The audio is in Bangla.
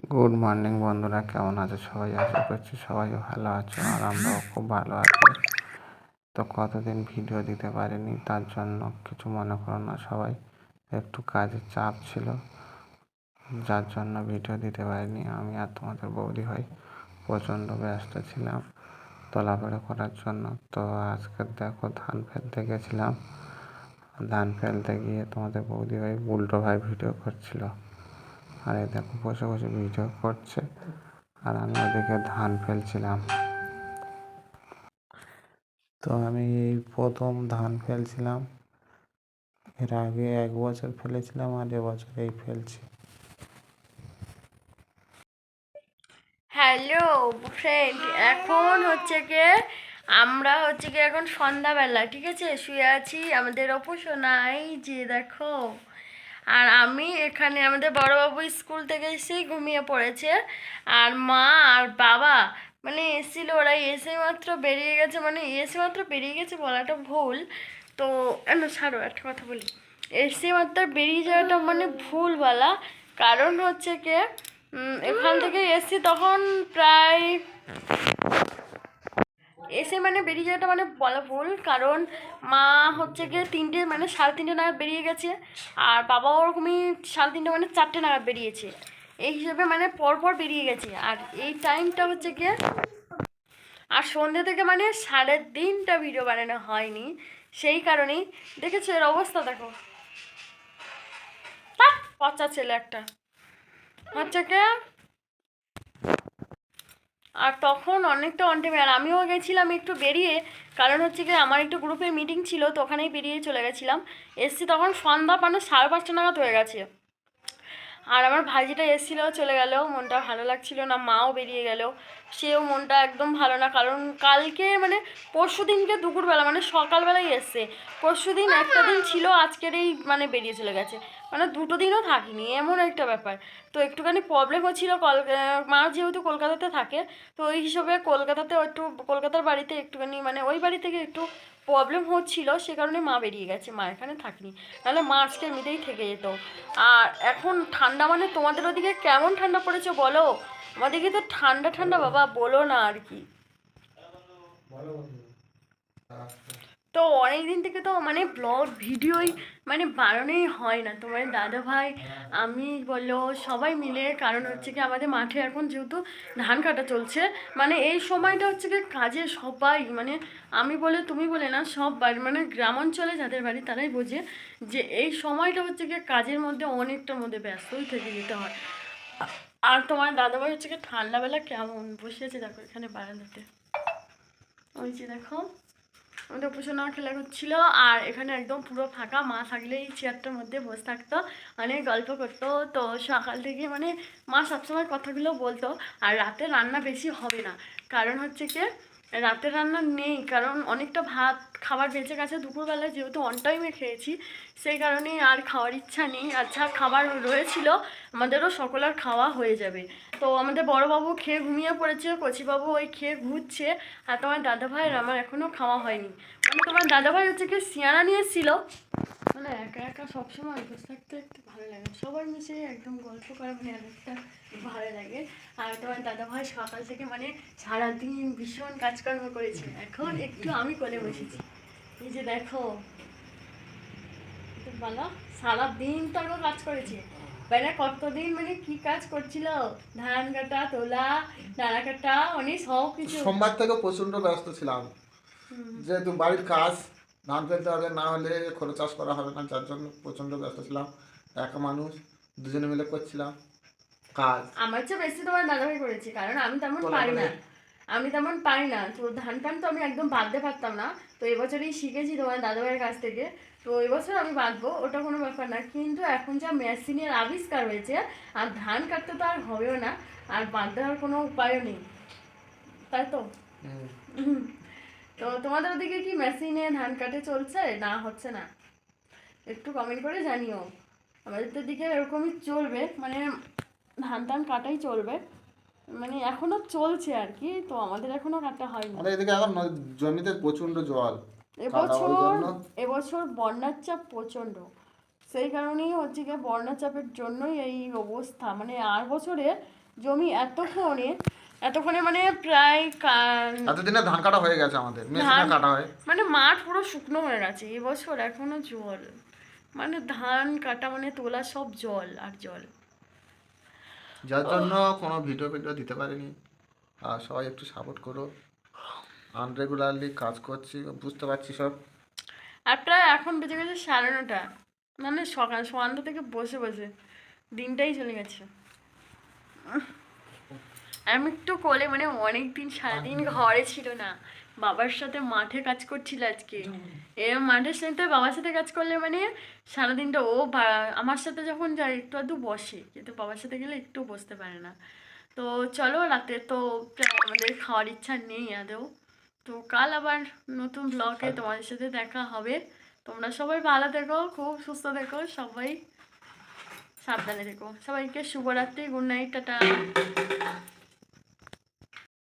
গুড মর্নিং বন্ধুরা, কেমন আছো সবাই? আশা করছি সবাই ভালো আছো আর আমরাও খুব ভালো আছি। তো কতদিন ভিডিও দিতে পারিনি, তার জন্য কিছু মনে করো না সবাই। একটু কাজের চাপ ছিল, যার জন্য ভিডিও দিতে পারিনি। আমি আর তোমাদের বৌদি ভাই প্রচণ্ড ব্যস্ত ছিলাম তোলাবেড়া করার জন্য। তো আজকে দেখো ধান ফেলতে গেছিলাম। ধান ফেলতে গিয়ে তোমাদের বৌদি ভাই উল্টো ভাই ভিডিও করছিল, আর এই দেখো বসে বসে ভিডিও করছে আর আমি ওদিকে ধান ফেলছিলাম। তো আমি এই প্রথম ধান ফেলছিলাম, এর আগে 1 বছর ফেলেছিলাম আর এবছর এই ফেলছি। হ্যালো ফ্রেন্ড, এখন হচ্ছে গিয়ে আমরা এখন সন্ধ্যাবেলা, ঠিক আছে, শুয়ে আছি। আমাদের অপসোনাই যে দেখো, আর আমি এখানে আমাদের বড়বাবু স্কুল থেকে এসেই ঘুমিয়ে পড়েছে, আর মা আর বাবা মানে এসেছিল, ওরা এসে মাত্র বেরিয়ে গেছে, মানে এসে মাত্র বেরিয়ে গেছে বলাটা ভুল। তো ছাড়ো, একটা কথা বলি, এসে মাত্র বেরিয়ে যাওয়াটা মানে ভুল বলা, কারণ হচ্ছে কি এখান থেকে এসছি তখন প্রায় এসে মানে বেরিয়ে যাওয়াটা মানে বলা ভুল, কারণ মা হচ্ছে গিয়ে 3টে মানে 3:30 নাগাদ বেরিয়ে গেছে, আর বাবা ওরকমই 3:30 মানে 4টে নাগাদ বেরিয়েছে। এই হিসেবে মানে পরপর বেরিয়ে গেছে, আর এই টাইমটা হচ্ছে গিয়ে, আর সন্ধ্যে থেকে মানে 3:30টা ভিডিও বানানো হয়নি। সেই কারণেই দেখেছো এর অবস্থা, দেখো পচা ছেলে একটা হচ্ছে গিয়ে। আর তখন অনেকটা অন টাইমে, আর আমিও গেছিলাম একটু বেরিয়ে, কারণ হচ্ছে কি আমার একটু গ্রুপের মিটিং ছিল, তো ওখানেই বেরিয়ে চলে গেছিলাম। এসছি তখন সন্ধ্যা মানে 5:30 নাগাদ হয়ে গেছে। আর আমার ভাইজিটা এসেছিলো, চলে গেল, মনটা ভালো লাগছিল না। মাও বেরিয়ে গেল, সেও মনটা একদম ভালো না, কারণ কালকে মানে পরশু দিনকে দুপুরবেলা মানে সকালবেলায় এসছে। পরশু দিন একটা দিন ছিল, আজকের এই মানে বেরিয়ে চলে গেছে, মানে 2টো দিনও থাকিনি, এমন একটা ব্যাপার। তো একটুখানি প্রবলেম হচ্ছিলো, মা যেহেতু কলকাতাতে থাকে, তো ওই হিসেবে কলকাতাতে একটু, কলকাতার বাড়িতে একটুখানি মানে ওই বাড়ি থেকে একটু প্রবলেম হচ্ছিল, সে কারণে মা বেরিয়ে গেছে, মা এখানে থাকিনি, নাহলে মা আজকে এমনিতেই থেকে যেত। আর এখন ঠান্ডা মানে তোমাদের ওদিকে কেমন ঠান্ডা পড়েছে বলো? আমাদেরকে তো ঠান্ডা ঠান্ডা বাবা বলো না আর কি। তো অনেক দিন থেকে তো মানে ব্লগ ভিডিওই মানে বানানোই হয় না, তোমার দাদা ভাই আমি বললো সবাই মিলে, কারণ হচ্ছে কি আমাদের মাঠে এখন যেহেতু ধান কাটা চলছে, মানে এই সময়টা হচ্ছে কি কাজে সবাই মানে আমি বলে তুমি বলে না, সব বাড়ি মানে গ্রাম অঞ্চলে যাদের বাড়ি তারাই বোঝে যে এই সময়টা হচ্ছে কি কাজের মধ্যে অনেকটার মধ্যে ব্যস্তই থেকে যেতে হয়। আর তোমার দাদাভাই হচ্ছে কি ঠান্ডাবেলা কেমন বসে আছে দেখো এখানে বারান্দাতে, ওই যে দেখো আমাদের উপাসনা খেলা করছিল, আর এখানে একদম পুরো ফাঁকা, মা থাকলে এই চেয়ারটার মধ্যে বসে থাকতো, অনেক গল্প করতো। তো সকাল থেকে মানে মা সবসময় কথাগুলো বলতো। আর রাতে রান্না বেশি হবে না, কারণ হচ্ছে কি রাতের রান্না নেই, কারণ অনেকটা ভাত খাবার বেঁচে গেছে দুপুরবেলায়, যেহেতু অন টাইমে খেয়েছি, সেই কারণেই আর খাওয়ার ইচ্ছা নেই। আচ্ছা খাবার রয়েছিল, আমাদেরও সকলের খাওয়া হয়ে যাবে। তো আমাদের বড়বাবু খেয়ে ঘুমিয়ে পড়েছে, কচিবাবু ওই খেয়ে ঘুরছে, আর তোমার দাদাভাইয়ের আমার এখনও খাওয়া হয়নি। মানে তোমার দাদাভাই হচ্ছে কি সিয়ানা নিয়ে এসেছিল, মানে একা একা সবসময় বসে থাকতে একটু ভালো লাগে, সবাই মিশে একদম গল্প করা মানে একটা ভালো লাগে। আর তোমার দাদাভাই সকাল থেকে মানে সারাদিন ভীষণ কাজকর্ম করেছে, এখন একটু আমি কোলে বসেছি, এই যে দেখো বলো, সারাদিন তো আমরা কাজ করেছি, মানে কতদিন মানে কি কাজ করছিল, ধান কাটা, তোলা, দানা কাটা, মানে সব কিছু। সোমবার থেকে প্রচণ্ড ব্যস্ত ছিলাম, যেহেতু বাড়ির কাজ, ধান ফেলতে হবে, না হলে খোলো চাষ করা হবে না, যার জন্য প্রচণ্ড ব্যস্ত ছিলাম। একা মানুষ, দুজনে মিলে করছিলাম কাজ। আমার চেয়ে বেশি তোমার দাদাভাই করেছে, কারণ আমি তেমন পারি না, তো ধান টান তো আমি একদম বাঁধতে পারতাম না। তো এবছরই শিখেছি তোমার দাদাভাইয়ের কাছ থেকে, তো এবছর আমি বাঁধবো, ওটা কোনো ব্যাপার না। কিন্তু এখন যা মেশিনের আবিষ্কার হয়েছে, আর ধান কাটতে তো আর হবেও না, আর বাঁধতে হওয়ার কোনো উপায়ও নেই, তাই তো। তো তোমাদের ওদিকে কি মেশিনে ধান কাটে চলছে না হচ্ছে না? একটু কমেন্ট করে জানিও। আমাদের তো দিকে এরকমই চলবে, মানে ধান টান কাটাই চলবে, মানে এখনো চলছে আর কি, তো আমাদের এখনো কাটা হয়নি। আমাদের এদিকে এখন জমিতে প্রচণ্ড জল, কাদা, ওই এবছর জন্য এবছর বন্যার চাপ প্রচণ্ড, সেই কারণেই হচ্ছে গিয়ে বন্যার চাপের জন্যই এই অবস্থা, মানে আর বছরে জমি এতক্ষণে মানে প্রায় এতদিনে ধান কাটা হয়ে গেছে আমাদের, মেশিনে কাটা হয়। মানে মাঠ পুরো শুকনো হয়ে গেছে এবছর, এখনো জল, মানে ধান কাটা মানে তোলা সব জল আর জল। যার জন্য কোনো ভিডিও দিতে পারিনি। আর সবাই একটু সাপোর্ট করো, আনরেগুলারলি কাজ করছি, বুঝতে পারছি সব। আর প্রায় এখন বেজে গেছে 9:30, মানে সন্ধ্যা থেকে বসে বসে দিনটাই চলে গেছে। আমি একটু কোলে মানে অনেকদিন সারাদিন ঘরে ছিল না, বাবার সাথে মাঠে কাজ করছিল আজকে। এরকম মাঠের সাথে বাবার সাথে কাজ করলে মানে সারাদিনটা আমার সাথে যখন যায় একটু আধটু বসে, কিন্তু বাবার সাথে গেলে একটু বসতে পারে না। তো চলো, রাতে তো প্রায় আমাদের খাওয়ার ইচ্ছা নেই আদৌ। তো কাল আবার নতুন ব্লগে তোমাদের সাথে দেখা হবে। তোমরা সবাই ভালো থেকো, খুব সুস্থ থেকো, সবাই সাবধানে থেকো। সবাইকে শুভরাত্রি, গুড নাইট, টাটা।